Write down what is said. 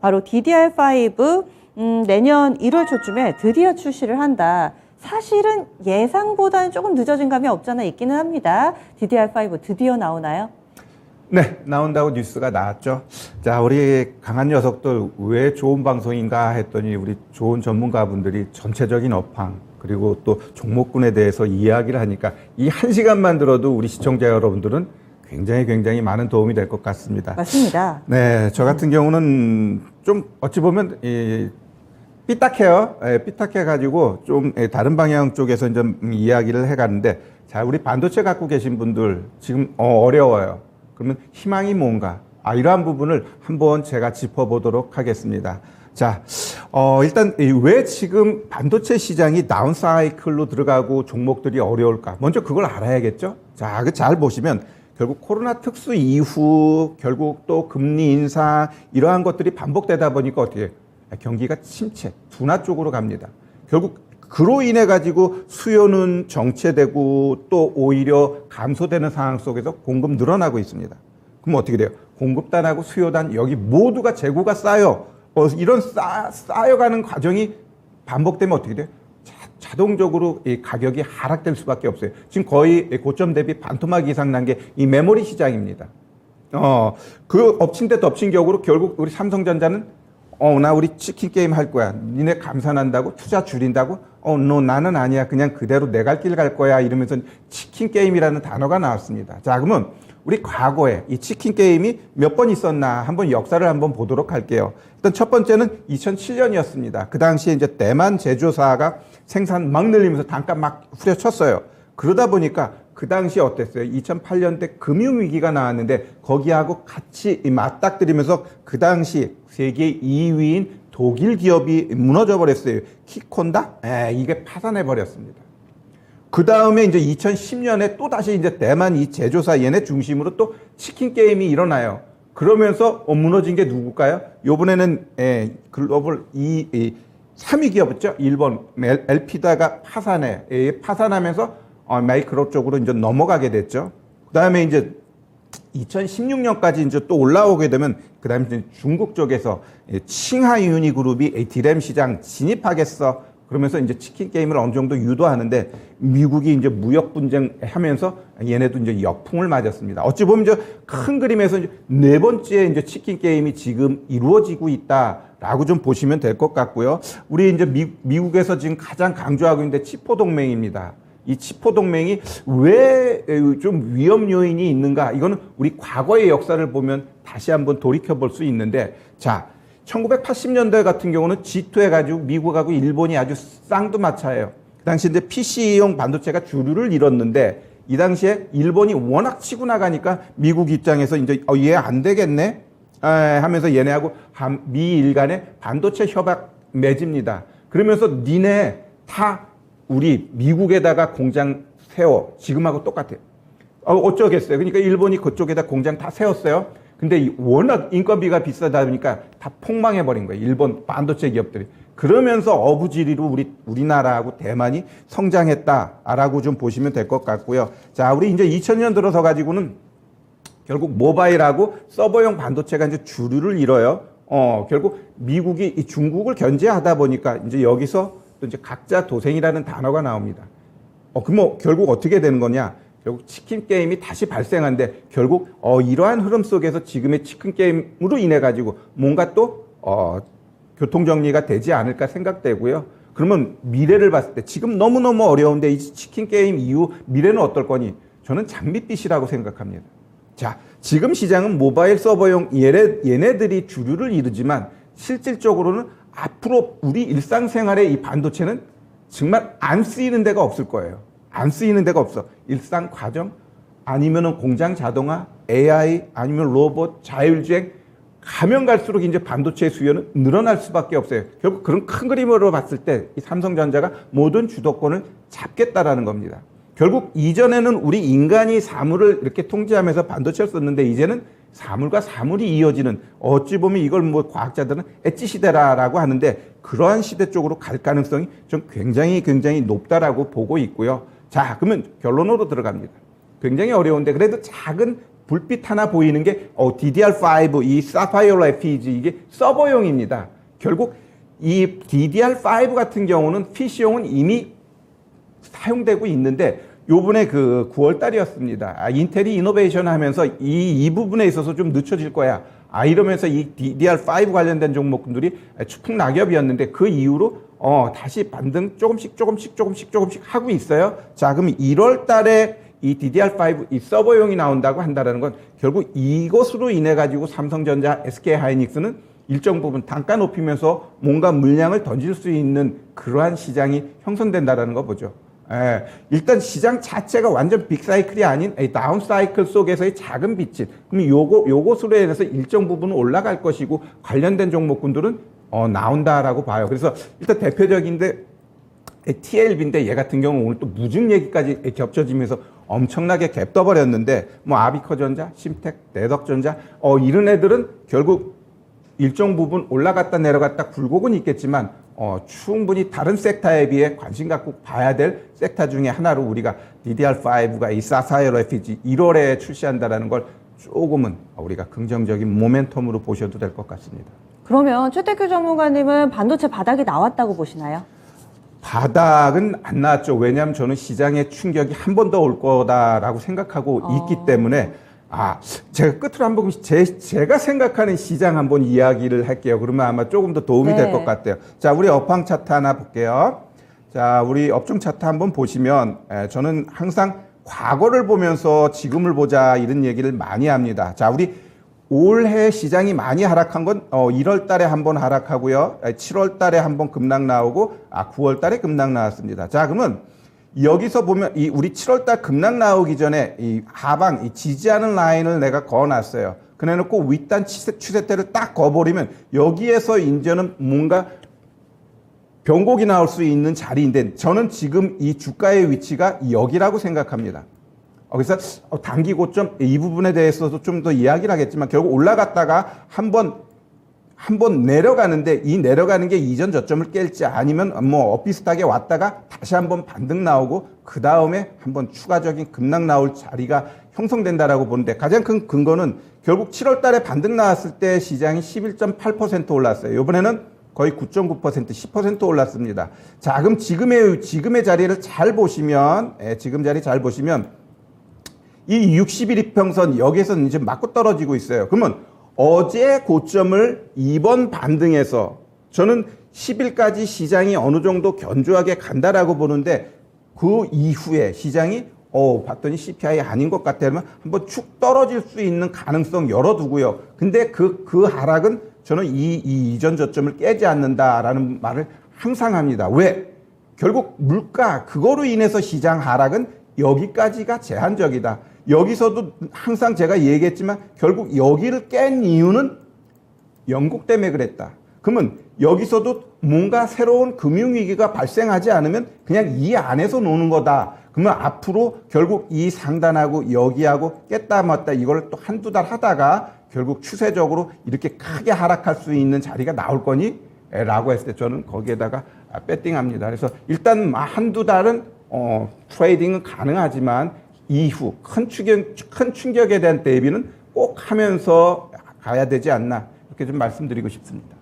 바로 DDR5 내년 1월 초쯤에 드디어 출시를 한다. 사실은 예상보다는 조금 늦어진 감이 없잖아 있기는 합니다. DDR5 드디어 나오나요? 네, 나온다고 뉴스가 나왔죠. 자, 우리 강한 녀석들 왜 좋은 방송인가 했더니 우리 좋은 전문가분들이 전체적인 업황 그리고 또 종목군에 대해서 이야기를 하니까 이 1시간만 들어도 우리 시청자 여러분들은 굉장히 많은 도움이 될 것 같습니다. 맞습니다. 네, 저 같은 경우는 좀 어찌 보면 삐딱해요. 삐딱해가지고 좀 다른 방향 쪽에서 좀 이야기를 해가는데, 자, 우리 반도체 갖고 계신 분들 지금 어려워요. 그러면 희망이 뭔가? 이러한 부분을 한번 제가 짚어보도록 하겠습니다. 자, 일단 왜 지금 반도체 시장이 다운 사이클로 들어가고 종목들이 어려울까? 먼저 그걸 알아야겠죠? 자, 잘 보시면 결국 코로나 특수 이후 결국 또 금리 인상 이러한 것들이 반복되다 보니까 어떻게 해요? 경기가 침체, 둔화 쪽으로 갑니다. 결국 그로 인해 가지고 수요는 정체되고 또 오히려 감소되는 상황 속에서 공급 늘어나고 있습니다. 그럼 어떻게 돼요? 공급단하고 수요단 여기 모두가 재고가 쌓여 이런 쌓여가는 과정이 반복되면 어떻게 돼요? 자동적으로 이 가격이 하락될 수밖에 없어요. 지금 거의 고점 대비 반토막 이상 난 게 이 메모리 시장입니다. 그 엎친 데 덮친 격으로 결국 우리 삼성전자는 나 우리 치킨 게임 할 거야. 니네 감산한다고? 투자 줄인다고? 너 나는 아니야. 그냥 그대로 내 갈 길 갈 거야. 이러면서 치킨 게임이라는 단어가 나왔습니다. 자, 그러면 우리 과거에 이 치킨 게임이 몇 번 있었나 한번 역사를 한번 보도록 할게요. 일단 첫 번째는 2007년이었습니다. 그 당시에 이제 대만 제조사가 생산 막 늘리면서 단가 막 후려쳤어요. 그러다 보니까 그 당시에 어땠어요? 2008년대 금융위기가 나왔는데 거기하고 같이 맞닥뜨리면서 그 당시 세계 2위인 독일 기업이 무너져 버렸어요. 키콘다? 이게 파산해 버렸습니다. 그 다음에 이제 2010년에 또 다시 이제 대만 이 제조사 얘네 중심으로 또 치킨 게임이 일어나요. 그러면서 무너진 게 누굴까요? 요번에는 글로벌 3위 기업이었죠. 일본 엘피다가 파산하면서 마이크로 쪽으로 이제 넘어가게 됐죠. 그 다음에 이제 2016년까지 이제 또 올라오게 되면 그 다음에 이제 중국 쪽에서 칭하이유니 그룹이 디램 시장 진입하겠어. 그러면서 이제 치킨 게임을 어느 정도 유도하는데 미국이 이제 무역 분쟁 하면서 얘네도 이제 역풍을 맞았습니다. 어찌 보면 이제 큰 그림에서 이제 네 번째 이제 치킨 게임이 지금 이루어지고 있다라고 좀 보시면 될 것 같고요. 우리 이제 미국에서 지금 가장 강조하고 있는데 치포 동맹입니다. 이 치포 동맹이 왜 좀 위험 요인이 있는가? 이거는 우리 과거의 역사를 보면 다시 한번 돌이켜 볼 수 있는데, 자, 1980년대 같은 경우는 G2 해가지고 미국하고 일본이 아주 쌍두마차예요. 그 당시 이제 PC용 반도체가 주류를 이뤘는데 이 당시에 일본이 워낙 치고 나가니까 미국 입장에서 이제 얘 안 되겠네 하면서 얘네하고 미일 간의 반도체 협약 맺습니다. 그러면서 니네 다 우리 미국에다가 공장 세워. 지금하고 똑같아요. 어쩌겠어요. 그러니까 일본이 그쪽에다 공장 다 세웠어요. 근데 워낙 인건비가 비싸다 보니까 다 폭망해버린 거예요. 일본 반도체 기업들이. 그러면서 어부지리로 우리나라하고 대만이 성장했다라고 좀 보시면 될 것 같고요. 자, 우리 이제 2000년 들어서 가지고는 결국 모바일하고 서버용 반도체가 이제 주류를 이뤄요. 결국 미국이 이 중국을 견제하다 보니까 이제 여기서 또 이제 각자 도생이라는 단어가 나옵니다. 그럼 결국 어떻게 되는 거냐? 결국 치킨 게임이 다시 발생한데 결국 이러한 흐름 속에서 지금의 치킨 게임으로 인해 가지고 뭔가 또 교통 정리가 되지 않을까 생각되고요. 그러면 미래를 봤을 때 지금 너무너무 어려운데 이 치킨 게임 이후 미래는 어떨 거니? 저는 장밋빛이라고 생각합니다. 자, 지금 시장은 모바일 서버용 얘네들이 주류를 이루지만 실질적으로는 앞으로 우리 일상생활에 이 반도체는 정말 안 쓰이는 데가 없을 거예요. 안 쓰이는 데가 없어. 일상 과정 아니면은 공장 자동화, AI 아니면 로봇, 자율주행 가면 갈수록 이제 반도체 수요는 늘어날 수밖에 없어요. 결국 그런 큰 그림으로 봤을 때 이 삼성전자가 모든 주도권을 잡겠다라는 겁니다. 결국 이전에는 우리 인간이 사물을 이렇게 통제하면서 반도체를 썼는데 이제는 사물과 사물이 이어지는 어찌 보면 이걸 뭐 과학자들은 엣지 시대라고 하는데 그러한 시대 쪽으로 갈 가능성이 좀 굉장히 높다라고 보고 있고요. 자, 그러면 결론으로 들어갑니다. 굉장히 어려운데 그래도 작은 불빛 하나 보이는 게 DDR5 이 사파이어 FPGA 이게 서버용입니다. 결국 이 DDR5 같은 경우는 PC용은 이미 사용되고 있는데 요번에 그 9월 달이었습니다. 인텔이 이노베이션 하면서 이 부분에 있어서 좀 늦춰질 거야. 이러면서 이 DDR5 관련된 종목들이 추풍 낙엽이었는데 그 이후로 다시 반등 조금씩 하고 있어요. 자, 그럼 1월 달에 이 DDR5 이 서버용이 나온다고 한다는 건 결국 이것으로 인해 가지고 삼성전자, SK하이닉스는 일정 부분 단가 높이면서 뭔가 물량을 던질 수 있는 그러한 시장이 형성된다라는 거 보죠. 일단 시장 자체가 완전 빅사이클이 아닌 다운사이클 속에서의 작은 빛이 그럼 요것으로 인해서 일정 부분은 올라갈 것이고 관련된 종목군들은 나온다라고 봐요. 그래서 일단 대표적인데 TLB인데 얘 같은 경우 오늘 또 무증 얘기까지 겹쳐지면서 엄청나게 갭 떠버렸는데 뭐 아비커전자, 심텍, 내덕전자 이런 애들은 결국 일정 부분 올라갔다 내려갔다 굴곡은 있겠지만 충분히 다른 섹터에 비해 관심 갖고 봐야 될 섹터 중에 하나로 우리가 DDR5가 이 사파이어 FPGA 1월에 출시한다라는 걸 조금은 우리가 긍정적인 모멘텀으로 보셔도 될 것 같습니다. 그러면 최태규 전문가님은 반도체 바닥이 나왔다고 보시나요? 바닥은 안 나왔죠. 왜냐하면 저는 시장의 충격이 한 번 더 올 거다라고 생각하고 있기 때문에 제가 끝으로 한번 제가 생각하는 시장 한번 이야기를 할게요. 그러면 아마 조금 더 도움이 될 것 같아요. 자, 우리 업황 차트 하나 볼게요. 자, 우리 업종 차트 한번 보시면 저는 항상 과거를 보면서 지금을 보자 이런 얘기를 많이 합니다. 자, 우리 올해 시장이 많이 하락한 건 1월 달에 한번 하락하고요. 7월 달에 한번 급락 나오고 9월 달에 급락 나왔습니다. 자, 그러면 여기서 보면 이 우리 7월 달 급락 나오기 전에 이 하방 이 지지하는 라인을 내가 그어놨어요. 그래놓고 윗단 추세대를 딱 그어버리면 여기에서 이제는 뭔가 변곡이 나올 수 있는 자리인데 저는 지금 이 주가의 위치가 여기라고 생각합니다. 그래서 단기 고점 이 부분에 대해서도 좀 더 이야기를 하겠지만 결국 올라갔다가 한번 내려가는데 이 내려가는 게 이전 저점을 깰지 아니면 뭐 비슷하게 왔다가 다시 한번 반등 나오고 그 다음에 한번 추가적인 급락 나올 자리가 형성된다라고 보는데 가장 큰 근거는 결국 7월 달에 반등 나왔을 때 시장이 11.8% 올랐어요. 이번에는 거의 9.9% 10% 올랐습니다. 자, 그럼 지금의 자리를 잘 보시면 지금 자리 잘 보시면 이 60일 이평선 여기에서 이제 맞고 떨어지고 있어요. 그러면 어제 고점을 이번 반등에서 저는 10일까지 시장이 어느 정도 견조하게 간다라고 보는데 그 이후에 시장이 봤더니 CPI 아닌 것 같으면 한번 축 떨어질 수 있는 가능성 열어두고요. 근데 그 하락은 저는 이 이전 저점을 깨지 않는다라는 말을 항상 합니다. 왜? 결국 물가 그거로 인해서 시장 하락은 여기까지가 제한적이다. 여기서도 항상 제가 얘기했지만 결국 여기를 깬 이유는 영국 때문에 그랬다. 그러면 여기서도 뭔가 새로운 금융위기가 발생하지 않으면 그냥 이 안에서 노는 거다. 그러면 앞으로 결국 이 상단하고 여기하고 깼다 맞다 이걸 또 한두 달 하다가 결국 추세적으로 이렇게 크게 하락할 수 있는 자리가 나올 거니? 라고 했을 때 저는 거기에다가 배팅합니다. 그래서 일단 한두 달은 트레이딩은 가능하지만 이후 큰 충격에 대한 대비는 꼭 하면서 가야 되지 않나 이렇게 좀 말씀드리고 싶습니다.